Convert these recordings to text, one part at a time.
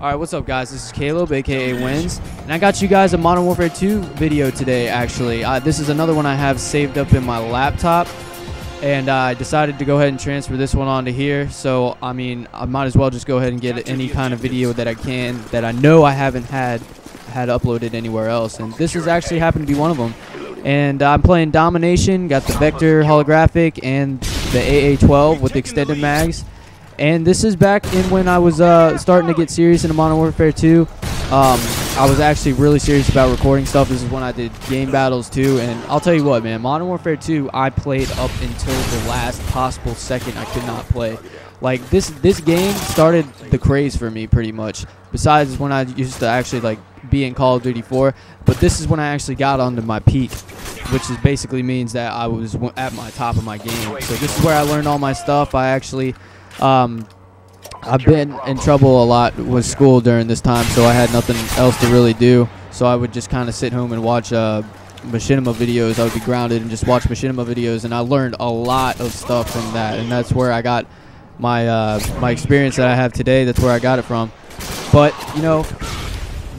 Alright, what's up guys? This is Caleb, aka Wins, and I got you guys a Modern Warfare 2 video today actually. This is another one I have saved up in my laptop, and I decided to go ahead and transfer this one onto here. So, I mean, I might as well just go ahead and get any kind of video that I can that I know I haven't had uploaded anywhere else, and this has actually happened to be one of them. And I'm playing Domination, got the Vector holographic and the AA-12 with the extended mags. And this is back in when I was starting to get serious into Modern Warfare 2. I was actually really serious about recording stuff. This is when I did game battles too. And I'll tell you what, man, Modern Warfare 2, I played up until the last possible second I could not play. Like, this game started the craze for me pretty much. Besides when I used to actually, like, be in Call of Duty 4. But this is when I actually got onto my peak, which is basically means that I was at my top of my game. So this is where I learned all my stuff. I actually... I've been in trouble a lot with school during this time, so I had nothing else to really do. So I would just kind of sit home and watch machinima videos. I would be grounded and just watch machinima videos, and I learned a lot of stuff from that. And that's where I got my my experience that I have today. That's where I got it from. But you know,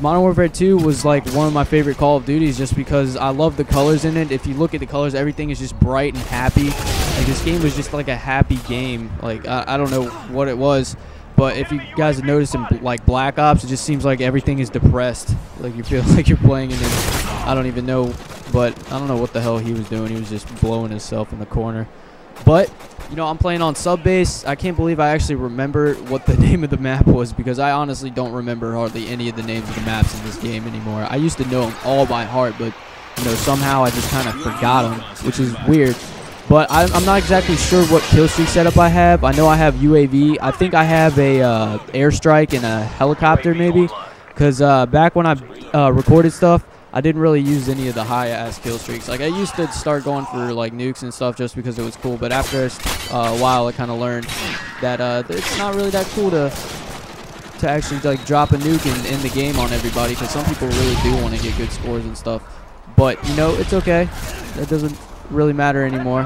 Modern Warfare 2 was like one of my favorite Call of Duties just because I love the colors in it. If you look at the colors, everything is just bright and happy. Like, this game was just like a happy game. Like, I don't know what it was, but if you guys have noticed in like Black Ops, it just seems like everything is depressed. Like, you feel like you're playing in this, I don't even know, but I don't know what the hell he was doing. He was just blowing himself in the corner. But, you know, I'm playing on sub base. I can't believe I actually remember what the name of the map was, because I honestly don't remember hardly any of the names of the maps in this game anymore. I used to know them all by heart, but, you know, somehow I just kind of forgot them, which is weird. But I'm not exactly sure what killstreak setup I have. I know I have UAV. I think I have a airstrike and a helicopter maybe, because back when I recorded stuff, I didn't really use any of the high-ass kill streaks. Like, I used to start going for, like, nukes and stuff just because it was cool. But after a while, I kind of learned that it's not really that cool to actually, like, drop a nuke and end the game on everybody, because some people really do want to get good scores and stuff. But, you know, it's okay. That doesn't really matter anymore.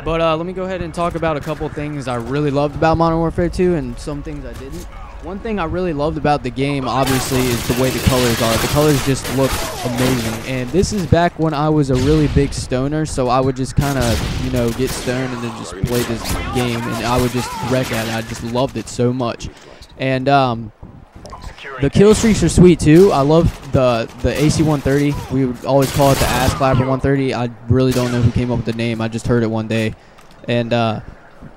But let me go ahead and talk about a couple things I really loved about Modern Warfare 2 and some things I didn't. One thing I really loved about the game, obviously, is the way the colors are. The colors just look amazing. And this is back when I was a really big stoner, so I would just kind of, you know, get stoned and then just play this game, and I would just wreck at it. I just loved it so much. And the kill streaks are sweet too. I love the AC-130. We would always call it the ass clapper 130. I really don't know who came up with the name. I just heard it one day, and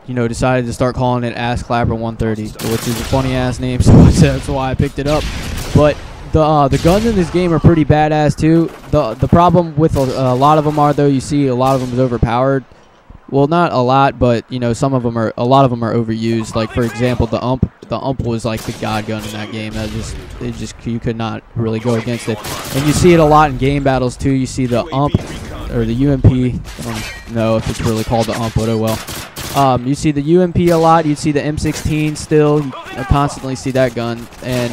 you know, decided to start calling it Ass Clapper 130, which is a funny ass name, so that's why I picked it up. But the guns in this game are pretty badass too. The problem with a lot of them are, though, you see a lot of them is overpowered. Well, not a lot, but you know, a lot of them are overused. Like, for example, the ump was like the god gun in that game. You could not really go against it. And you see it a lot in game battles too. You see the ump or the UMP. I don't know if it's really called the ump, but oh well. You see the UMP a lot. You see the M16 still. You constantly see that gun. And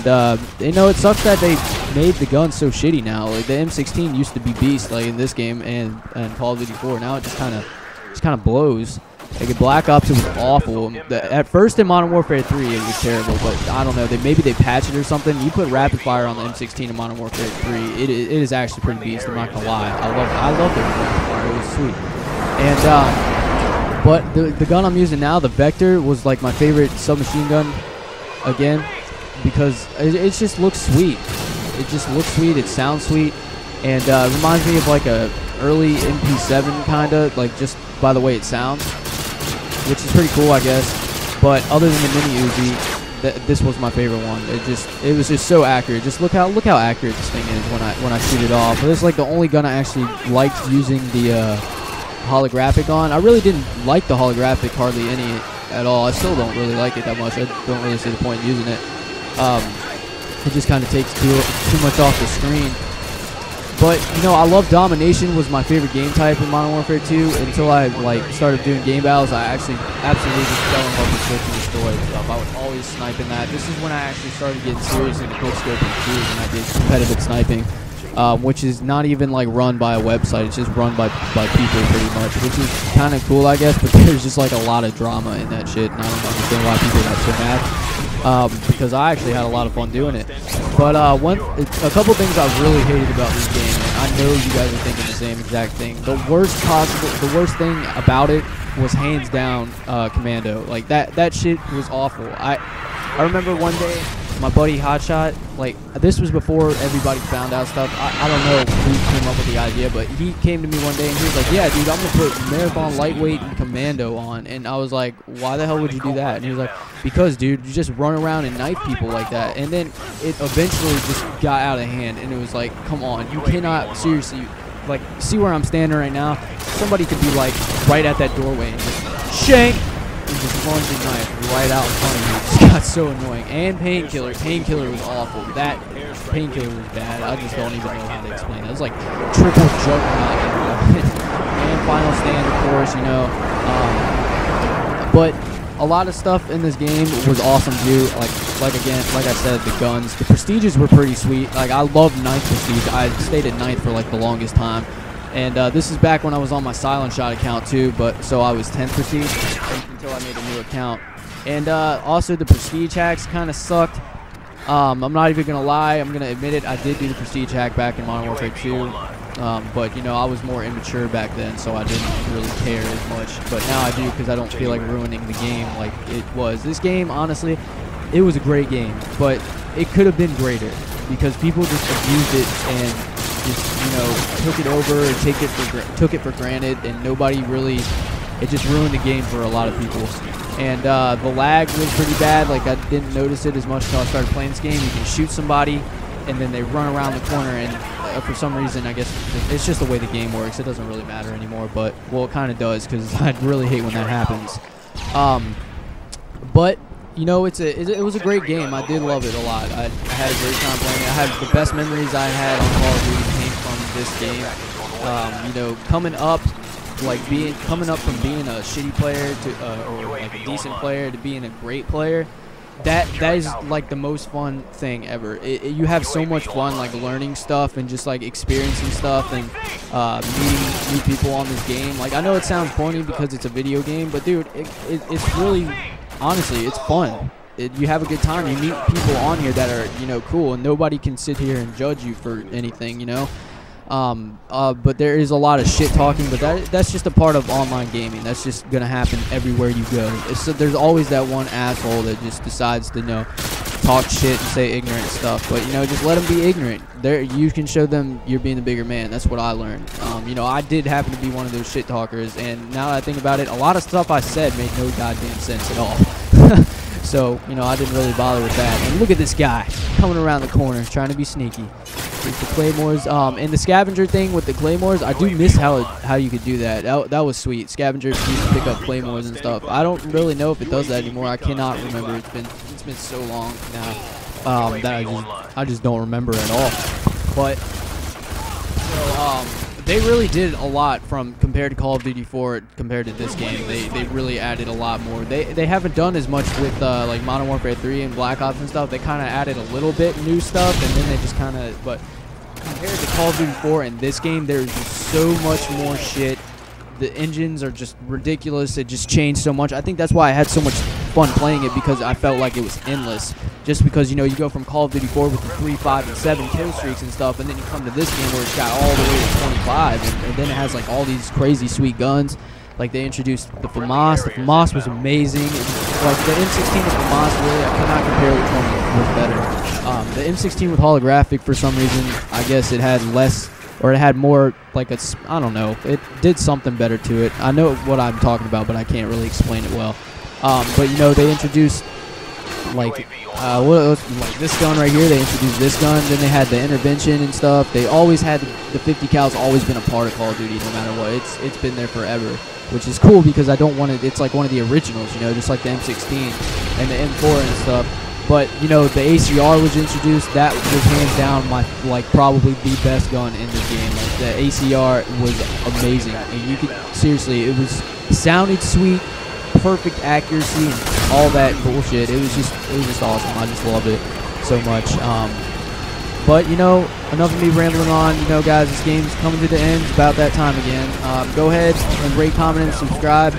you know, it sucks that they made the gun so shitty now. Like, the M16 used to be beast, like in this game and Call of Duty 4. Now it just kind of blows. Like, in Black Ops, it was awful. At first in Modern Warfare 3, it was terrible, but I don't know. Maybe they patched it or something. You put rapid fire on the M16 in Modern Warfare 3, it is actually pretty beast. I'm not gonna lie. I loved it with rapid fire. It was sweet. And but the gun I'm using now, the Vector, was like my favorite submachine gun again, because it just looks sweet. It just looks sweet. It sounds sweet, and it reminds me of like a early MP7 kind of, like, just by the way it sounds, which is pretty cool, I guess. But other than the mini Uzi, this was my favorite one. It was just so accurate. Just look how accurate this thing is when I shoot it off. This is like the only gun I actually liked using the holographic on. I really didn't like the holographic hardly any at all. I still don't really like it that much. I don't really see the point in using it. It just kind of takes too much off the screen. But, you know, I love Domination. Was my favorite game type in Modern Warfare 2 until I, like, started doing game battles. I actually absolutely just fell in love with Search and Destroy and stuff. I would always snipe in that. This is when I actually started getting serious into quickscoping too, when I did competitive sniping. which is not even like run by a website. It's just run by people pretty much, which is kind of cool, I guess. But there's just like a lot of drama in that shit, and I don't understand why people got so mad. Because I actually had a lot of fun doing it. But a couple things I really hated about this game, and I know you guys are thinking the same exact thing. The worst thing about it was hands down Commando. Like that shit was awful. I remember one day my buddy Hotshot, like this was before everybody found out stuff. I don't know who came up with the idea, but he came to me one day and he was like, "Yeah, dude, I'm gonna put Marathon Lightweight and Commando on." And I was like, "Why the hell would you do that?" And he was like, "Because, dude, you just run around and knife people like that." And then it eventually just got out of hand, and it was like, "Come on, you cannot seriously, like, see where I'm standing right now? Somebody could be like right at that doorway and just shank." And just plunge a knife right out in front of me. It just got so annoying. And Painkiller. Painkiller was awful. That Painkiller was bad. I just don't even know how to explain it. It was like triple juggernaut. And Final Stand, of course, you know. But a lot of stuff in this game was awesome too. Like I said, the guns. The prestiges were pretty sweet. Like, I loved 9th prestige. I stayed at 9th for like the longest time. And this is back when I was on my Silent Shot account too, but so I was 10th prestige until I made a new account. And also the prestige hacks kind of sucked. I'm not even gonna lie, I'm gonna admit it. I did do the prestige hack back in Modern Warfare 2, but you know, I was more immature back then, so I didn't really care as much. But now I do, because I don't feel like ruining the game like it was. This game, honestly, it was a great game, but it could have been greater because people just abused it and just, you know, took it over and took it for granted, and nobody really, it just ruined the game for a lot of people. And the lag was pretty bad. Like, I didn't notice it as much until I started playing this game. You can shoot somebody and then they run around the corner, and for some reason, I guess it's just the way the game works. It doesn't really matter anymore, but, well, it kind of does, because I really hate when that happens. But you know, it was a great game. I did love it a lot. I had a great time playing it. I had the best memories I had on Call of Duty came from this game. You know, coming up from being a shitty player to or like a decent player to being a great player, that is like the most fun thing ever. You have so much fun, like learning stuff and just like experiencing stuff and meeting new people on this game. Like, I know it sounds corny because it's a video game, but dude, it's really, honestly, it's fun. You have a good time. You meet people on here that are, you know, cool, and nobody can sit here and judge you for anything, you know. But there is a lot of shit talking, but that's just a part of online gaming. That's just gonna happen everywhere you go. There's always that one asshole that just decides to, you know, talk shit and say ignorant stuff. But, you know, just let them be ignorant. You can show them you're being the bigger man. That's what I learned. You know, I did happen to be one of those shit talkers, and now that I think about it, a lot of stuff I said made no goddamn sense at all. So, you know, I didn't really bother with that. And look at this guy coming around the corner trying to be sneaky. With the claymores, and the scavenger thing with the claymores, I do miss how you could do that. That was sweet. Scavengers used to pick up claymores and stuff. I don't really know if it does that anymore. I cannot remember. It's been so long now that I just don't remember at all. But so they really did a lot from compared to Call of Duty 4 compared to this game. They really added a lot more. They haven't done as much with like Modern Warfare 3 and Black Ops and stuff. They kind of added a little bit new stuff, and then they just kind of, but compared to Call of Duty 4 and this game, there's just so much more shit. The engines are just ridiculous. It just changed so much. I think that's why I had so much fun playing it, because I felt like it was endless. Just because, you know, you go from Call of Duty 4 with the 3, 5, and 7 kill streaks and stuff, and then you come to this game where it's got all the way to 25, and then it has like all these crazy sweet guns. Like, they introduced the FAMAS. The FAMAS was amazing. And, like, the M16 and FAMAS, really, I cannot compare which one was better. The M16 with holographic, for some reason, I guess it had less, or it had more, like, I don't know. It did something better to it. I know what I'm talking about, but I can't really explain it well. But, you know, they introduced, like, like this gun right here. They introduced this gun. Then they had the intervention and stuff. They always had the 50 cal's always been a part of Call of Duty, no matter what. It's been there forever, which is cool because I don't want it. It's like one of the originals, you know, just like the M16 and the M4 and stuff. But, you know, the ACR was introduced. That was hands down my, like, probably the best gun in the game. Like, the ACR was amazing. And you could, seriously, it sounded sweet, perfect accuracy, and all that bullshit. It was just awesome. I just loved it so much. But, you know, enough of me rambling on. You know, guys, this game's coming to the end. It's about that time again. Go ahead and rate, comment, and subscribe.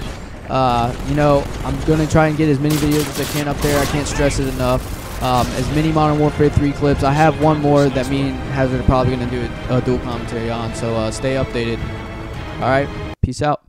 You know, I'm going to try and get as many videos as I can up there. I can't stress it enough. As many Modern Warfare 3 clips. I have one more that me and Hazard are probably going to do a dual commentary on. So stay updated. All right. Peace out.